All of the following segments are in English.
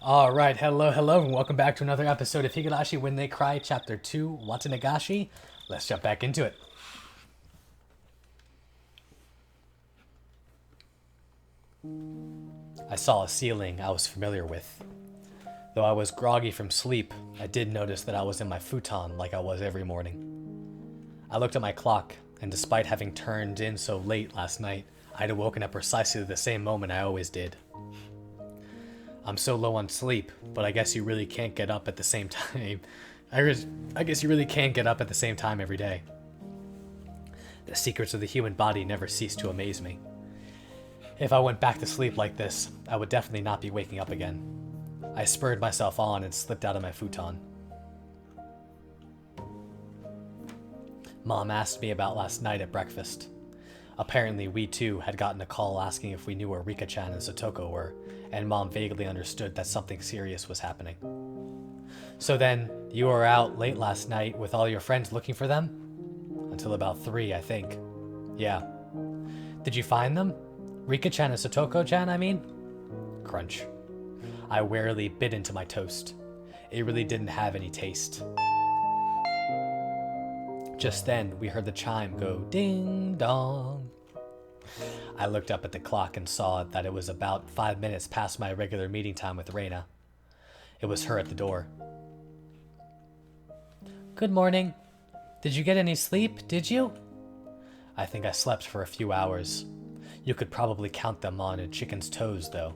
All right, hello, and welcome back to another episode of Higurashi When They Cry, Chapter 2, Watanagashi. Let's jump back into it. I saw a ceiling I was familiar with. Though I was groggy from sleep, I did notice that I was in my futon like I was every morning. I looked at my clock, and despite having turned in so late last night, I had woken at precisely the same moment I always did. I'm so low on sleep, but I guess you really can't get up at the same time. I guess you really can't get up at the same time every day. The secrets of the human body never cease to amaze me. If I went back to sleep like this, I would definitely not be waking up again. I spurred myself on and slipped out of my futon. Mom asked me about last night at breakfast. Apparently, we too had gotten a call asking if we knew where Rika-chan and Satoko were, and Mom vaguely understood that something serious was happening. So then, you were out late last night with all your friends looking for them? Until about 3, I think. Yeah. Did you find them? Rika-chan and Satoko-chan, I mean? Crunch. I warily bit into my toast. It really didn't have any taste. Just then, we heard the chime go ding-dong. I looked up at the clock and saw that it was about 5 minutes past my regular meeting time with Reina. It was her at the door. Good morning. Did you get any sleep, did you? I think I slept for a few hours. You could probably count them on a chicken's toes, though.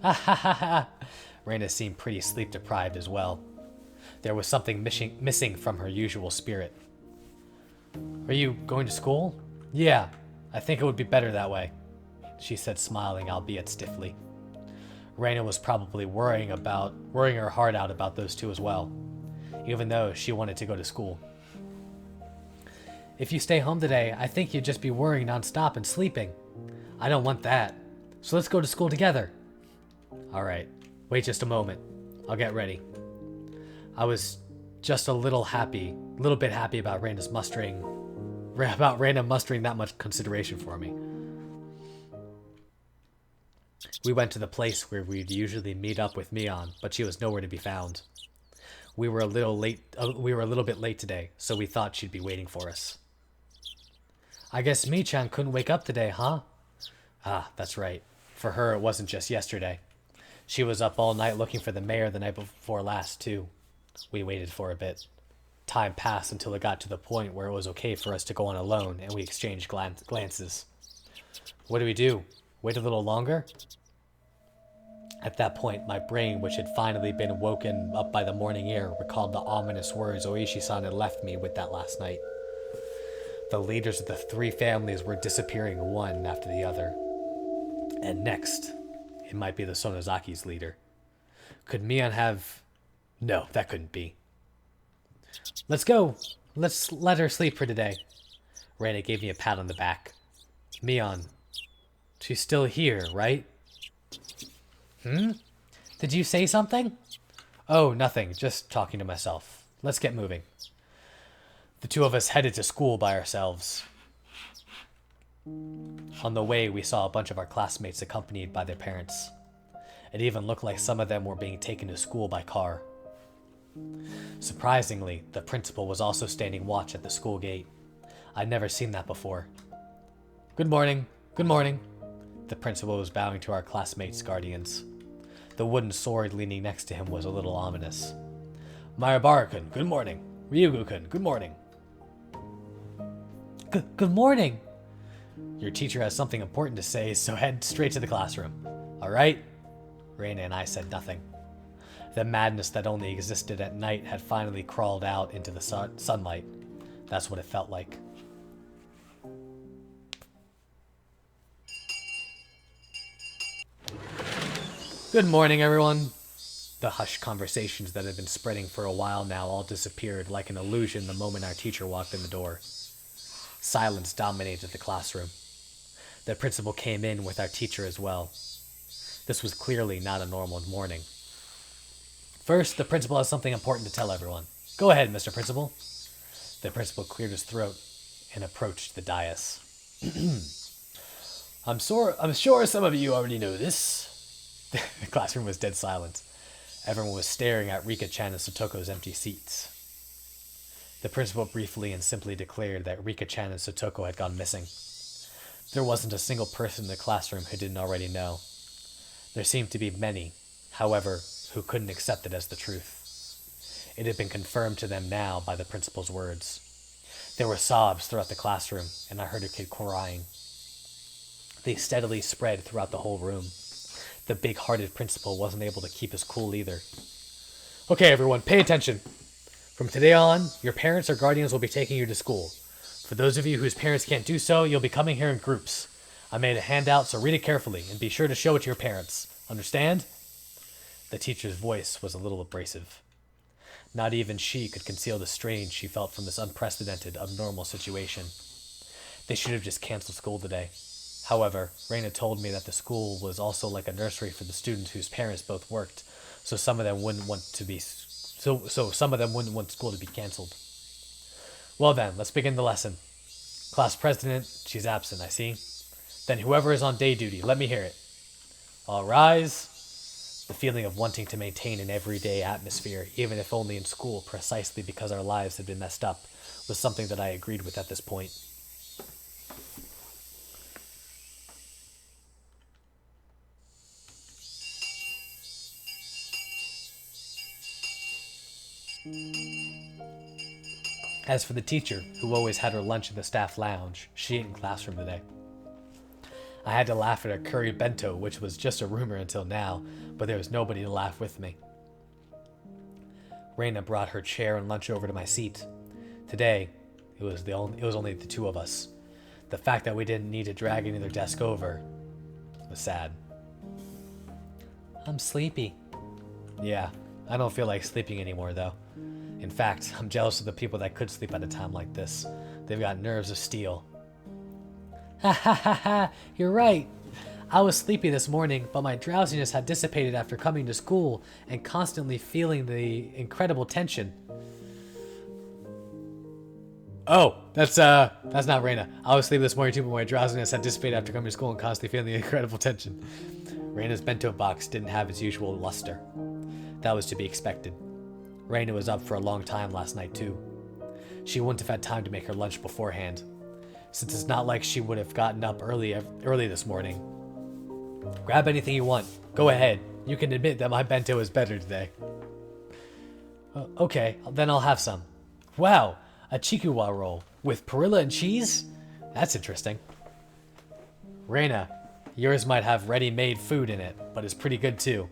Ha ha ha ha! Reina seemed pretty sleep-deprived as well. There was something missing from her usual spirit. Are you going to school? Yeah, I think it would be better that way, she said, smiling, albeit stiffly. Reina was probably worrying her heart out about those two as well, even though she wanted to go to school. If you stay home today, I think you'd just be worrying nonstop and sleeping. I don't want that, so let's go to school together. All right, wait just a moment. I'll get ready. I was just a little bit happy about Reina mustering that much consideration for me. We went to the place where we'd usually meet up with Mion, but she was nowhere to be found. We were a little bit late today, so we thought she'd be waiting for us. I guess Mi-chan couldn't wake up today, huh? Ah, that's right. For her, it wasn't just yesterday. She was up all night looking for the mayor the night before last, too. We waited for a bit. Time passed until it got to the point where it was okay for us to go on alone, and we exchanged glances. What do we do? Wait a little longer? At that point, my brain, which had finally been woken up by the morning air, recalled the ominous words Oishi-san had left me with that last night. The leaders of the 3 families were disappearing one after the other. And next, it might be the Sonozaki's leader. Could Mion have... No, that couldn't be. Let's go. Let's let her sleep for today. Reina gave me a pat on the back. Mion, she's still here, right? Did you say something? Oh, nothing. Just talking to myself. Let's get moving. The 2 of us headed to school by ourselves. On the way, we saw a bunch of our classmates accompanied by their parents. It even looked like some of them were being taken to school by car. Surprisingly, the principal was also standing watch at the school gate. I'd never seen that before. Good morning. Good morning. The principal was bowing to our classmates' guardians. The wooden sword leaning next to him was a little ominous. Mayabara-kun, good morning. Ryugu-kun, good morning. Good morning. Your teacher has something important to say, so head straight to the classroom. All right? Reina and I said nothing. The madness that only existed at night had finally crawled out into the sunlight. That's what it felt like. Good morning, everyone. The hushed conversations that had been spreading for a while now all disappeared like an illusion the moment our teacher walked in the door. Silence dominated the classroom. The principal came in with our teacher as well. This was clearly not a normal morning. First, the principal has something important to tell everyone. Go ahead, Mr. Principal. The principal cleared his throat and approached the dais. I'm sure some of you already know this. The classroom was dead silent. Everyone was staring at Rika-chan and Sotoko's empty seats. The principal briefly and simply declared that Rika-chan and Sotoko had gone missing. There wasn't a single person in the classroom who didn't already know. There seemed to be many, however, who couldn't accept it as the truth. It had been confirmed to them now by the principal's words. There were sobs throughout the classroom, and I heard a kid crying. They steadily spread throughout the whole room. The big-hearted principal wasn't able to keep his cool either. Okay, everyone, pay attention. From today on, your parents or guardians will be taking you to school. For those of you whose parents can't do so, you'll be coming here in groups. I made a handout, so read it carefully, and be sure to show it to your parents. Understand? The teacher's voice was a little abrasive. Not even she could conceal the strain she felt from this unprecedented, abnormal situation. They should have just canceled school today. However, Reina told me that the school was also like a nursery for the students whose parents both worked, so some of them wouldn't want school to be canceled. Well then, let's begin the lesson. Class president, she's absent, I see. Then whoever is on day duty, let me hear it. All rise. The feeling of wanting to maintain an everyday atmosphere, even if only in school, precisely because our lives had been messed up, was something that I agreed with at this point. As for the teacher, who always had her lunch in the staff lounge, she ate in classroom today. I had to laugh at her curry bento, which was just a rumor until now, but there was nobody to laugh with me. Reina brought her chair and lunch over to my seat. Today, it was only the two of us. The fact that we didn't need to drag another desk over was sad. I'm sleepy. Yeah, I don't feel like sleeping anymore, though. In fact, I'm jealous of the people that could sleep at a time like this. They've got nerves of steel. Ha ha ha ha, you're right. I was sleepy this morning, but my drowsiness had dissipated after coming to school and constantly feeling the incredible tension. Oh, that's not Reina. I was sleepy this morning too, but my drowsiness had dissipated after coming to school and constantly feeling the incredible tension. Reina's bento box didn't have its usual luster. That was to be expected. Reina was up for a long time last night too. She wouldn't have had time to make her lunch beforehand, since it's not like she would have gotten up early this morning. Grab anything you want. Go ahead. You can admit that my bento is better today. Okay, then I'll have some. Wow, a chikuwa roll with perilla and cheese? That's interesting. Reina, yours might have ready-made food in it, but it's pretty good too.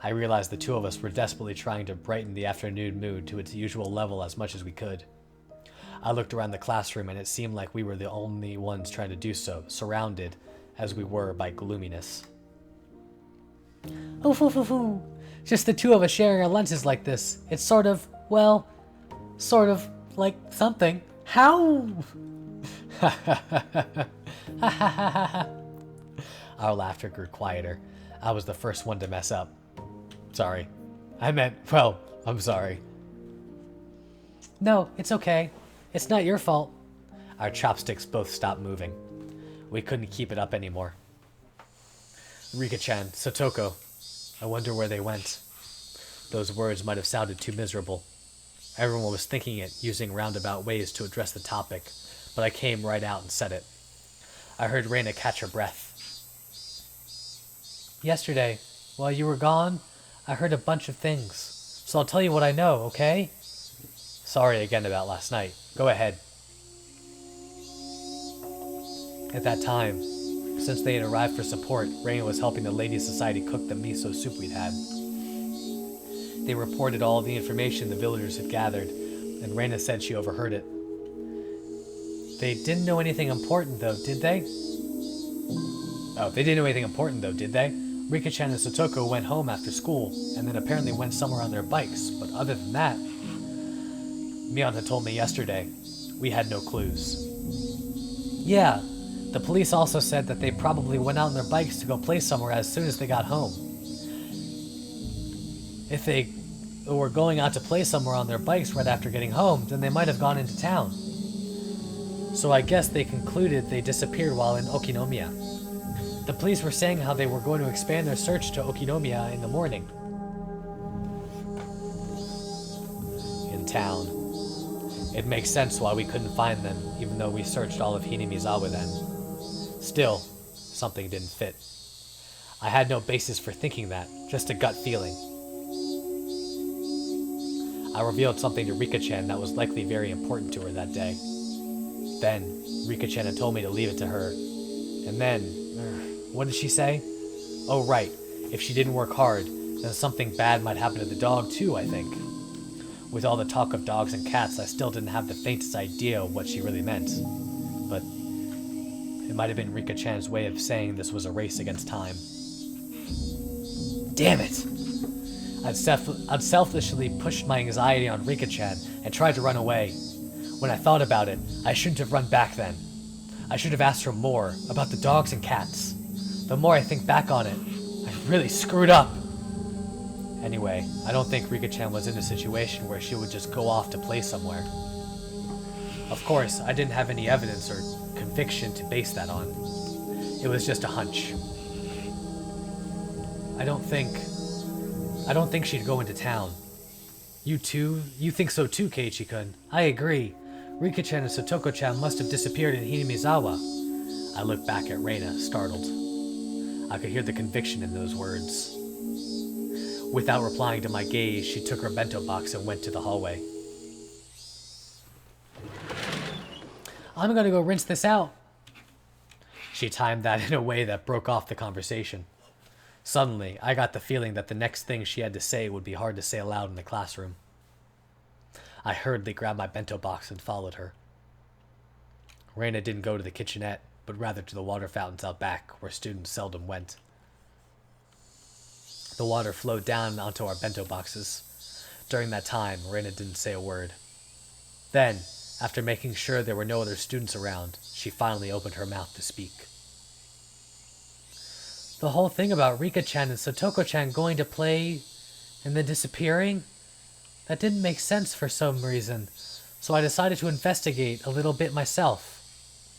I realized the two of us were desperately trying to brighten the afternoon mood to its usual level as much as we could. I looked around the classroom and it seemed like we were the only ones trying to do so, surrounded, as we were, by gloominess. Oof, oof, oof, oof. Just the two of us sharing our lunches like this. It's sort of like something. How? Our laughter grew quieter. I was the first one to mess up. Sorry. I'm sorry. No, it's okay. It's not your fault. Our chopsticks both stopped moving. We couldn't keep it up anymore. Rika-chan, Sotoko, I wonder where they went. Those words might have sounded too miserable. Everyone was thinking it, using roundabout ways to address the topic, but I came right out and said it. I heard Reina catch her breath. Yesterday, while you were gone, I heard a bunch of things, so I'll tell you what I know, okay? Sorry again about last night. Go ahead. At that time, since they had arrived for support, Reina was helping the Ladies' Society cook the miso soup we'd had. They reported all the information the villagers had gathered, and Reina said she overheard it. They didn't know anything important, though, did they? They didn't know anything important, though, did they? Rika-chan and Sotoko went home after school, and then apparently went somewhere on their bikes, but other than that... Mion had told me yesterday. We had no clues. Yeah, the police also said that they probably went out on their bikes to go play somewhere as soon as they got home. If they were going out to play somewhere on their bikes right after getting home, then they might have gone into town. So I guess they concluded they disappeared while in Okinomiya. The police were saying how they were going to expand their search to Okinomiya in the morning. In town. It makes sense why we couldn't find them, even though we searched all of Hinamizawa then. Still, something didn't fit. I had no basis for thinking that, just a gut feeling. I revealed something to Rika-chan that was likely very important to her that day. Then, Rika-chan had told me to leave it to her. And then, what did she say? Oh right, if she didn't work hard, then something bad might happen to the dog too, I think. With all the talk of dogs and cats, I still didn't have the faintest idea of what she really meant. But it might have been Rika-chan's way of saying this was a race against time. Damn it! I'd selfishly pushed my anxiety on Rika-chan and tried to run away. When I thought about it, I shouldn't have run back then. I should have asked her more about the dogs and cats. The more I think back on it, I really screwed up. Anyway, I don't think Rika-chan was in a situation where she would just go off to play somewhere. Of course, I didn't have any evidence or conviction to base that on. It was just a hunch. I don't think she'd go into town. You too? You think so too, Keiichi-kun. I agree. Rika-chan and Satoko-chan must have disappeared in Hinamizawa. I looked back at Reina, startled. I could hear the conviction in those words. Without replying to my gaze, she took her bento box and went to the hallway. I'm gonna go rinse this out. She timed that in a way that broke off the conversation. Suddenly, I got the feeling that the next thing she had to say would be hard to say aloud in the classroom. I hurriedly grabbed my bento box and followed her. Reina didn't go to the kitchenette, but rather to the water fountains out back, where students seldom went. The water flowed down onto our bento boxes. During that time, Reina didn't say a word. Then, after making sure there were no other students around, she finally opened her mouth to speak. The whole thing about Rika-chan and Satoko-chan going to play and then disappearing, that didn't make sense for some reason, so I decided to investigate a little bit myself.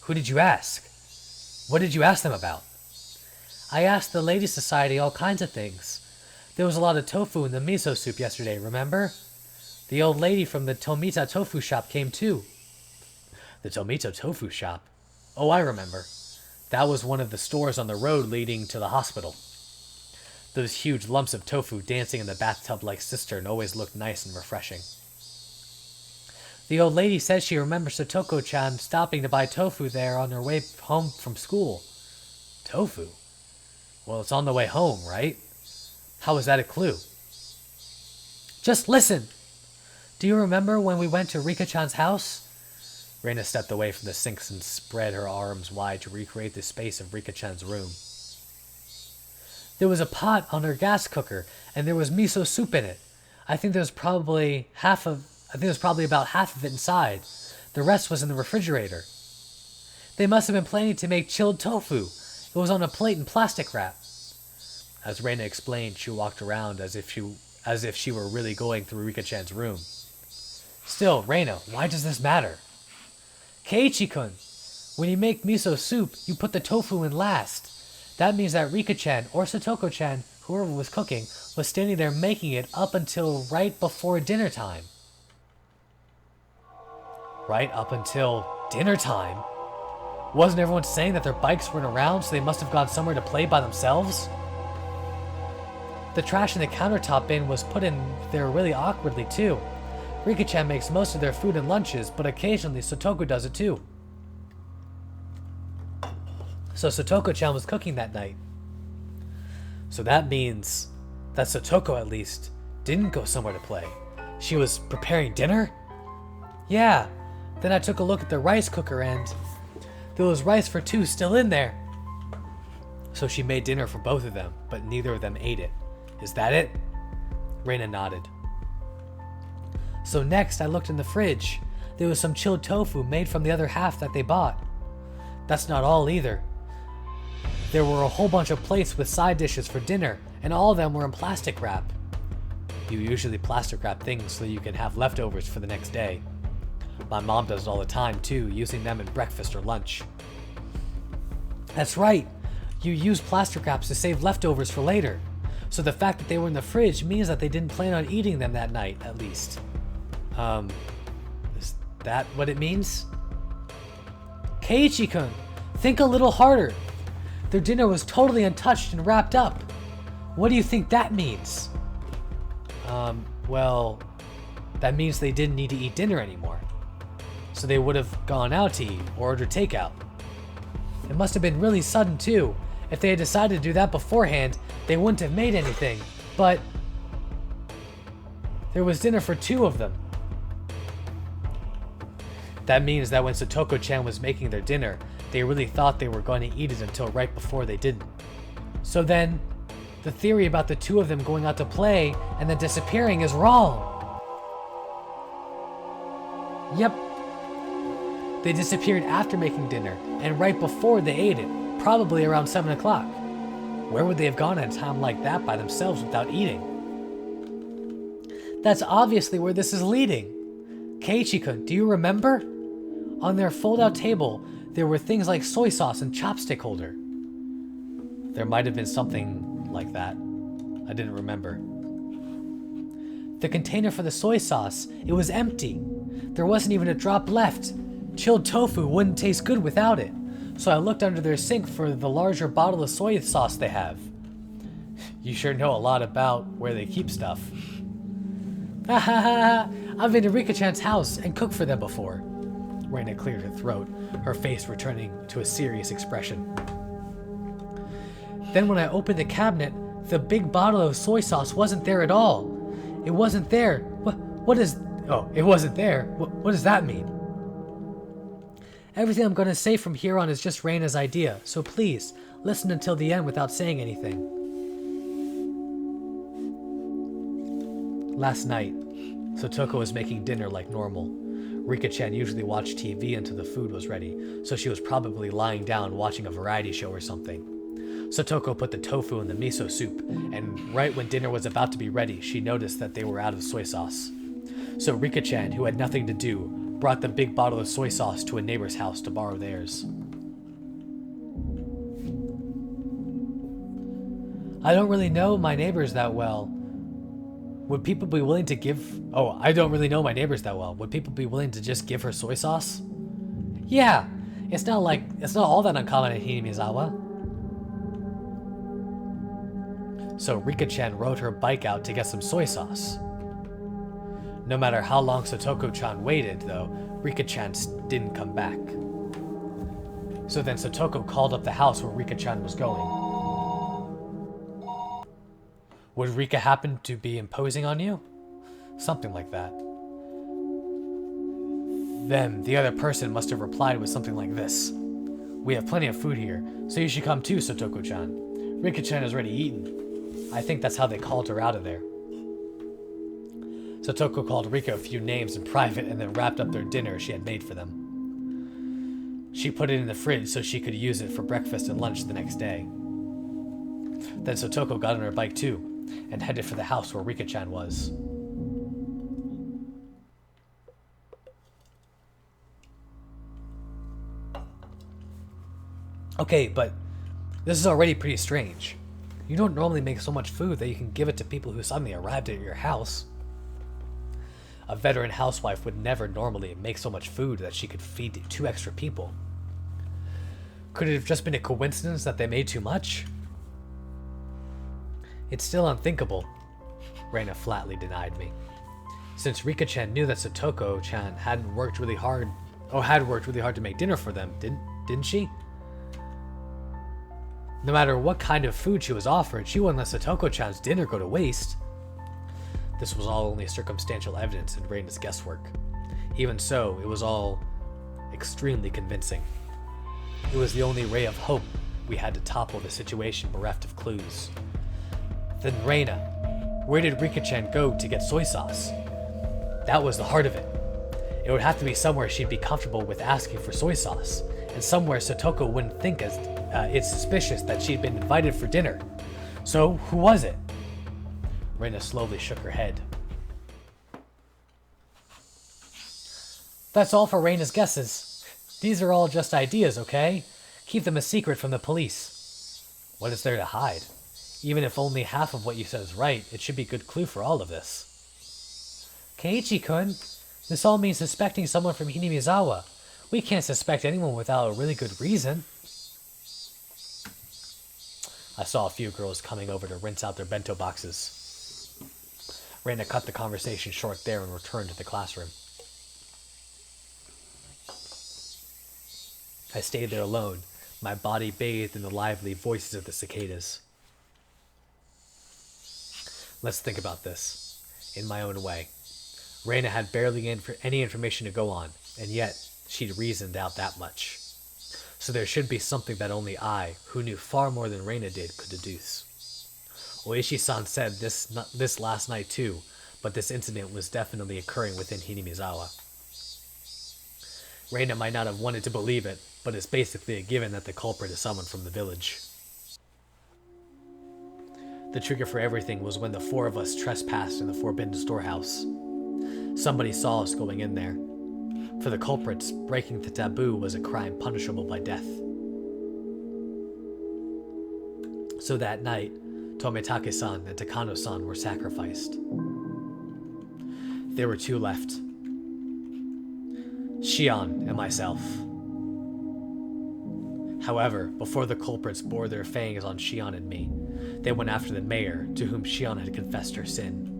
Who did you ask? What did you ask them about? I asked the Ladies' Society all kinds of things. There was a lot of tofu in the miso soup yesterday, remember? The old lady from the Tomita tofu shop came too. The Tomita tofu shop? Oh, I remember. That was one of the stores on the road leading to the hospital. Those huge lumps of tofu dancing in the bathtub-like cistern always looked nice and refreshing. The old lady says she remembers Satoko-chan stopping to buy tofu there on her way home from school. Tofu? Well, it's on the way home, right? How is that a clue? Just listen! Do you remember when we went to Rika-chan's house? Reina stepped away from the sinks and spread her arms wide to recreate the space of Rika-chan's room. There was a pot on her gas cooker, and there was miso soup in it. I think there was probably about half of it inside. The rest was in the refrigerator. They must have been planning to make chilled tofu. It was on a plate in plastic wrap. As Reina explained, she walked around as if she were really going through Rika-chan's room. Still, Reina, why does this matter? Keiichi-kun, when you make miso soup, you put the tofu in last. That means that Rika-chan or Satoko-chan, whoever was cooking, was standing there making it up until right before dinner time. Right up until dinner time? Wasn't everyone saying that their bikes weren't around, so they must have gone somewhere to play by themselves? The trash in the countertop bin was put in there really awkwardly, too. Rika-chan makes most of their food and lunches, but occasionally Satoko does it too. So Satoko-chan was cooking that night. So that means that Satoko, at least, didn't go somewhere to play. She was preparing dinner? Yeah. Then I took a look at the rice cooker and there was rice for two still in there. So she made dinner for both of them, but neither of them ate it. Is that it? Reina nodded. So next I looked in the fridge. There was some chilled tofu made from the other half that they bought. That's not all either. There were a whole bunch of plates with side dishes for dinner, and all of them were in plastic wrap. You usually plastic wrap things so you can have leftovers for the next day. My mom does it all the time too, using them in breakfast or lunch. That's right. You used plastic wraps to save leftovers for later. So the fact that they were in the fridge means that they didn't plan on eating them that night, at least. Is that what it means? Keiichi-kun, think a little harder. Their dinner was totally untouched and wrapped up. What do you think that means? Well, that means they didn't need to eat dinner anymore. So they would have gone out to eat or ordered takeout. It must have been really sudden too. If they had decided to do that beforehand, they wouldn't have made anything. But there was dinner for 2 of them. That means that when Satoko-chan was making their dinner, they really thought they were going to eat it until right before they didn't. So then, the theory about the 2 of them going out to play and then disappearing is wrong. Yep. They disappeared after making dinner and right before they ate it, probably around 7 o'clock. Where would they have gone at a time like that by themselves without eating? That's obviously where this is leading. Keiichi-kun, do you remember? On their fold-out table, there were things like soy sauce and chopstick holder. There might have been something like that. I didn't remember. The container for the soy sauce, it was empty. There wasn't even a drop left. Chilled tofu wouldn't taste good without it. So I looked under their sink for the larger bottle of soy sauce they have. You sure know a lot about where they keep stuff. Ha ha ha! I've been to Rika-chan's house and cooked for them before. Reina cleared her throat, her face returning to a serious expression. Then when I opened the cabinet, the big bottle of soy sauce wasn't there at all. It wasn't there. What is... Oh, it wasn't there. What does that mean? Everything I'm going to say from here on is just Reina's idea, so please, listen until the end without saying anything. Last night, Satoko was making dinner like normal. Rika-chan usually watched TV until the food was ready, so she was probably lying down watching a variety show or something. Satoko put the tofu in the miso soup, and right when dinner was about to be ready, she noticed that they were out of soy sauce. So Rika-chan, who had nothing to do, brought the big bottle of soy sauce to a neighbor's house to borrow theirs. I don't really know my neighbors that well. Would people be willing to give... Oh, I don't really know my neighbors that well. Would people be willing to just give her soy sauce? Yeah, it's not all that uncommon in Hinamizawa. So Rika-chan rode her bike out to get some soy sauce. No matter how long Satoko-chan waited, though, Rika-chan didn't come back. So then Satoko called up the house where Rika-chan was going. Would Rika happen to be imposing on you? Something like that. Then the other person must have replied with something like this. We have plenty of food here, so you should come too, Satoko-chan. Rika-chan has already eaten. I think that's how they called her out of there. Satoko called Rika a few names in private and then wrapped up their dinner she had made for them. She put it in the fridge so she could use it for breakfast and lunch the next day. Then Satoko got on her bike too, and headed for the house where Rika-chan was. Okay, but this is already pretty strange. You don't normally make so much food that you can give it to people who suddenly arrived at your house. A veteran housewife would never normally make so much food that she could feed 2 extra people. Could it have just been a coincidence that they made too much? It's still unthinkable, Reina flatly denied me. Since Rika-chan knew that Satoko-chan had worked really hard to make dinner for them, didn't she? No matter what kind of food she was offered, she wouldn't let Satoko-chan's dinner go to waste. This was all only circumstantial evidence in Reina's guesswork. Even so, it was all extremely convincing. It was the only ray of hope we had to topple the situation bereft of clues. Then Reina, where did Rika-chan go to get soy sauce? That was the heart of it. It would have to be somewhere she'd be comfortable with asking for soy sauce, and somewhere Satoko wouldn't think it's suspicious that she'd been invited for dinner. So, who was it? Reina slowly shook her head. That's all for Reina's guesses. These are all just ideas, okay? Keep them a secret from the police. What is there to hide? Even if only half of what you said is right, it should be a good clue for all of this. Keiichi-kun, this all means suspecting someone from Hinamizawa. We can't suspect anyone without a really good reason. I saw a few girls coming over to rinse out their bento boxes. Reina cut the conversation short there and returned to the classroom. I stayed there alone, my body bathed in the lively voices of the cicadas. Let's think about this, in my own way. Reina had barely any information to go on, and yet she'd reasoned out that much. So there should be something that only I, who knew far more than Reina did, could deduce. Oishi-san said this last night too, but this incident was definitely occurring within Hinamizawa. Reina might not have wanted to believe it, but it's basically a given that the culprit is someone from the village. The trigger for everything was when the four of us trespassed in the forbidden storehouse. Somebody saw us going in there. For the culprits, breaking the taboo was a crime punishable by death. So that night, Tomitake-san and Takano-san were sacrificed. There were two left. Shion and myself. However, before the culprits bore their fangs on Shion and me, they went after the mayor, to whom Shion had confessed her sin.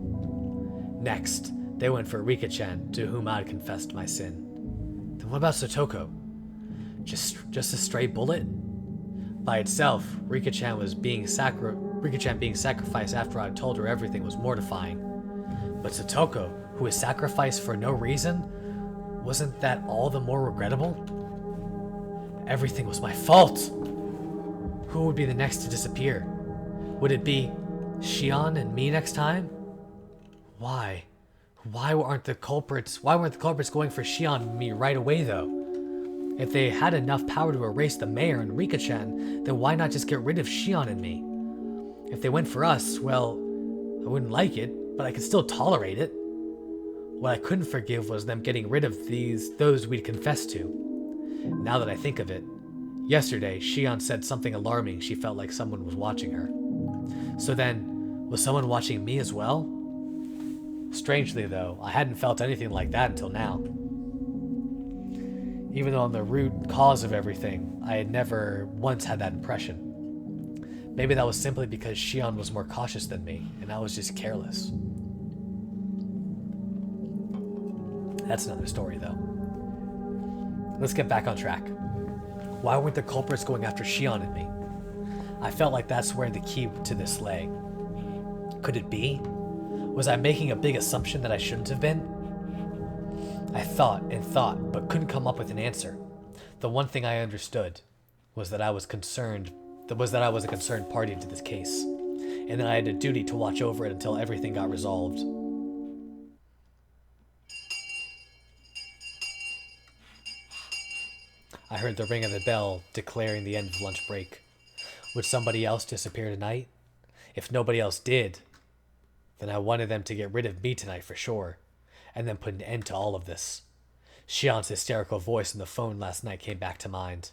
Next, they went for Rika-chan, to whom I had confessed my sin. Then what about Satoko? Just a stray bullet? By itself, Rika-chan being sacrificed after I told her everything was mortifying. But Satoko, who was sacrificed for no reason, wasn't that all the more regrettable? Everything was my fault! Who would be the next to disappear? Would it be Shion and me next time? Why? Why weren't the culprits going for Shion and me right away, though? If they had enough power to erase the mayor and Rika-chan, then why not just get rid of Shion and me? If they went for us, well, I wouldn't like it, but I could still tolerate it. What I couldn't forgive was them getting rid of those we'd confessed to. Now that I think of it, yesterday Shion said something alarming. She felt like someone was watching her. So then, was someone watching me as well? Strangely though, I hadn't felt anything like that until now. Even though I'm the root cause of everything, I had never once had that impression. Maybe that was simply because Shion was more cautious than me, and I was just careless. That's another story though. Let's get back on track. Why weren't the culprits going after Shion and me? I felt like that's where the key to this lay. Could it be? Was I making a big assumption that I shouldn't have been? I thought and thought, but couldn't come up with an answer. The one thing I understood was that I was a concerned party to this case, and that I had a duty to watch over it until everything got resolved. I heard the ring of the bell declaring the end of lunch break. Would somebody else disappear tonight? If nobody else did, then I wanted them to get rid of me tonight for sure, and then put an end to all of this. Shion's hysterical voice on the phone last night came back to mind.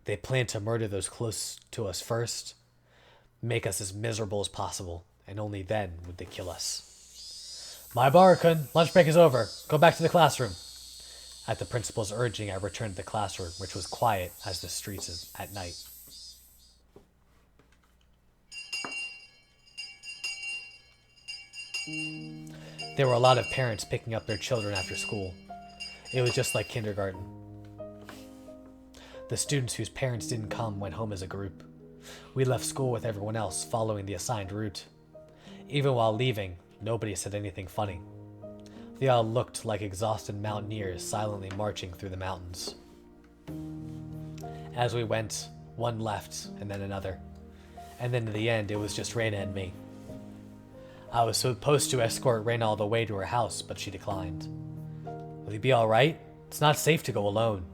They planned to murder those close to us first, make us as miserable as possible, and only then would they kill us. Maibara-kun, lunch break is over. Go back to the classroom. At the principal's urging, I returned to the classroom, which was quiet as the streets at night. There were a lot of parents picking up their children after school. It was just like kindergarten. The students whose parents didn't come went home as a group. We left school with everyone else, following the assigned route. Even while leaving, nobody said anything funny. They all looked like exhausted mountaineers silently marching through the mountains. As we went, one left, and then another. And then in the end, it was just Reina and me. I was supposed to escort Reina all the way to her house, but she declined. Will you be alright? It's not safe to go alone.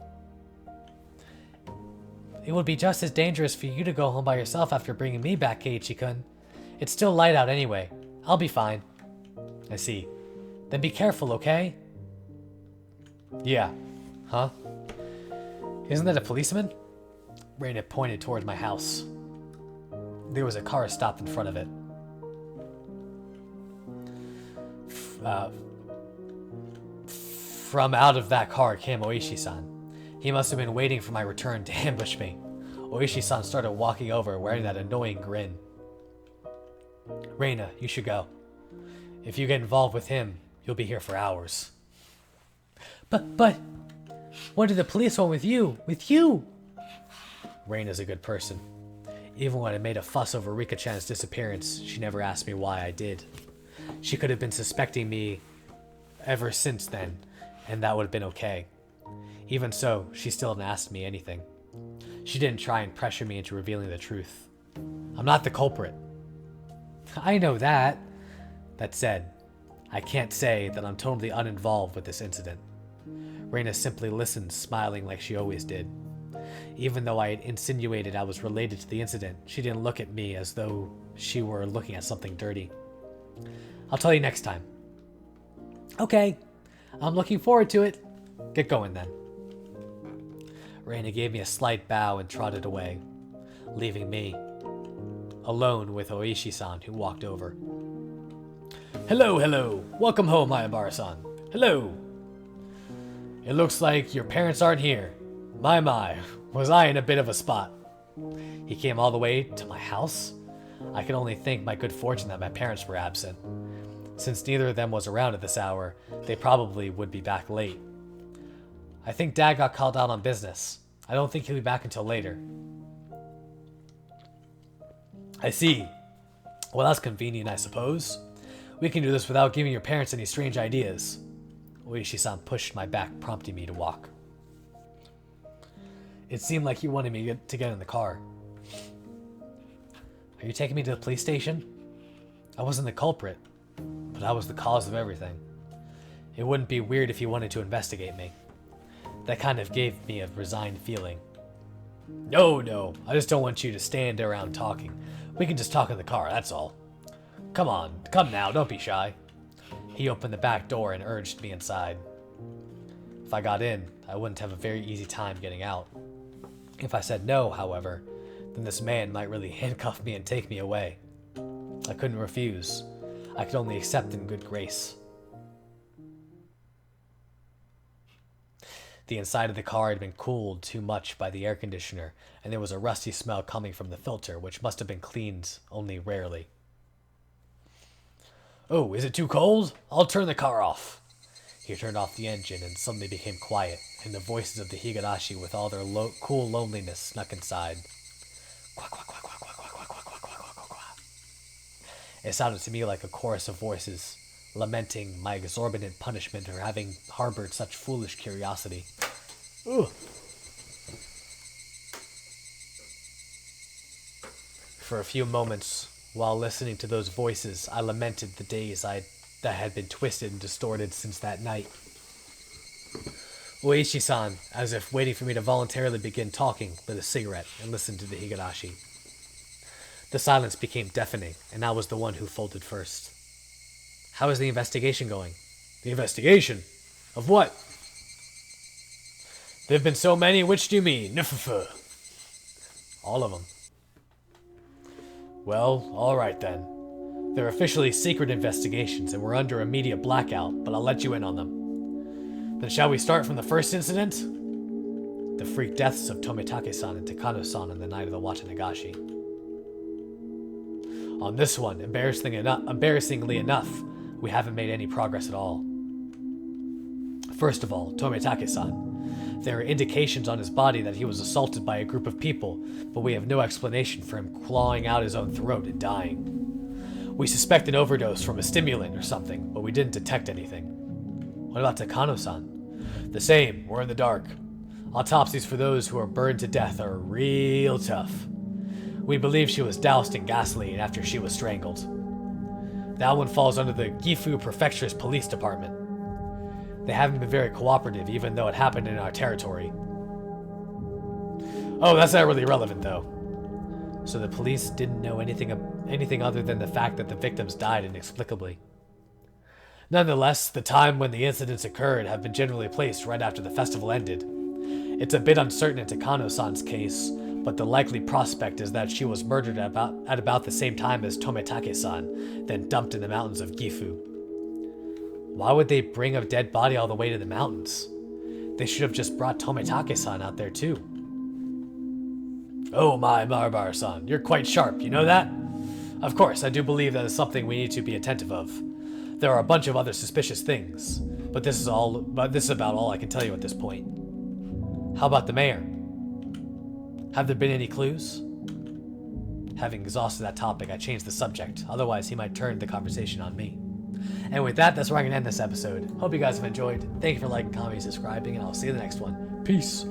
It would be just as dangerous for you to go home by yourself after bringing me back, Keiichi-kun. It's still light out anyway. I'll be fine. I see. Then be careful, okay? Yeah. Huh? Isn't that a policeman? Reina pointed toward my house. There was a car stopped in front of it. From out of that car came Oishi-san. He must have been waiting for my return to ambush me. Oishi-san started walking over wearing that annoying grin. Reina, you should go. If you get involved with him, you'll be here for hours. But, what did the police want with you? With you? Reina's a good person. Even when I made a fuss over Rika-chan's disappearance, she never asked me why I did. She could have been suspecting me ever since then, and that would have been okay. Even so, she still didn't ask me anything. She didn't try and pressure me into revealing the truth. I'm not the culprit. I know that. That said, I can't say that I'm totally uninvolved with this incident. Reina simply listened, smiling like she always did. Even though I had insinuated I was related to the incident, she didn't look at me as though she were looking at something dirty. I'll tell you next time. Okay, I'm looking forward to it. Get going then. Reina gave me a slight bow and trotted away, leaving me alone with Oishi-san, who walked over. Hello, hello. Welcome home, Hayabara-san. Hello. It looks like your parents aren't here. My, was I in a bit of a spot. He came all the way to my house? I can only thank my good fortune that my parents were absent. Since neither of them was around at this hour, they probably would be back late. I think Dad got called out on business. I don't think he'll be back until later. I see. Well, that's convenient, I suppose. We can do this without giving your parents any strange ideas. Oishi-san pushed my back, prompting me to walk. It seemed like he wanted me to get in the car. Are you taking me to the police station? I wasn't the culprit, but I was the cause of everything. It wouldn't be weird if you wanted to investigate me. That kind of gave me a resigned feeling. No, I just don't want you to stand around talking. We can just talk in the car, that's all. Come on, come now, don't be shy. He opened the back door and urged me inside. If I got in, I wouldn't have a very easy time getting out. If I said no, however, then this man might really handcuff me and take me away. I couldn't refuse. I could only accept in good grace. The inside of the car had been cooled too much by the air conditioner, and there was a rusty smell coming from the filter, which must have been cleaned only rarely. Oh, is it too cold? I'll turn the car off. He turned off the engine and suddenly became quiet, and the voices of the Higurashi with all their cool loneliness snuck inside. Quack, quack, quack, quack, quack, quack, quack, quack, quack, quack, quack, quack. It sounded to me like a chorus of voices, lamenting my exorbitant punishment for having harbored such foolish curiosity. Ugh. For a few moments, while listening to those voices, I lamented the days that had been twisted and distorted since that night. Oishi-san, as if waiting for me to voluntarily begin talking, lit a cigarette and listened to the Higurashi. The silence became deafening, and I was the one who folded first. How is the investigation going? The investigation? Of what? There have been so many, which do you mean? Nufufu. All of them. Well, alright then. They're officially secret investigations, and we're under immediate blackout, but I'll let you in on them. Then shall we start from the first incident? The freak deaths of Tomitake-san and Takano-san on the night of the Watanagashi. On this one, embarrassingly enough, we haven't made any progress at all. First of all, Tomitake-san. There are indications on his body that he was assaulted by a group of people, but we have no explanation for him clawing out his own throat and dying. We suspect an overdose from a stimulant or something, but we didn't detect anything. What about Takano-san? The same, we're in the dark. Autopsies for those who are burned to death are real tough. We believe she was doused in gasoline after she was strangled. That one falls under the Gifu Prefecture's police department. They haven't been very cooperative, even though it happened in our territory. Oh, that's not really relevant, though. So the police didn't know anything other than the fact that the victims died inexplicably. Nonetheless, the time when the incidents occurred have been generally placed right after the festival ended. It's a bit uncertain in Takano-san's case, but the likely prospect is that she was murdered at about the same time as Tomitake-san, then dumped in the mountains of Gifu. Why would they bring a dead body all the way to the mountains? They should have just brought Tomitake-san out there too. Oh my, Marbar-san, you're quite sharp, you know that? Of course, I do believe that is something we need to be attentive of. There are a bunch of other suspicious things, but this is about all I can tell you at this point. How about the mayor? Have there been any clues? Having exhausted that topic, I changed the subject. Otherwise, he might turn the conversation on me. And with that, that's where I'm going to end this episode. Hope you guys have enjoyed. Thank you for liking, commenting, subscribing, and I'll see you in the next one. Peace.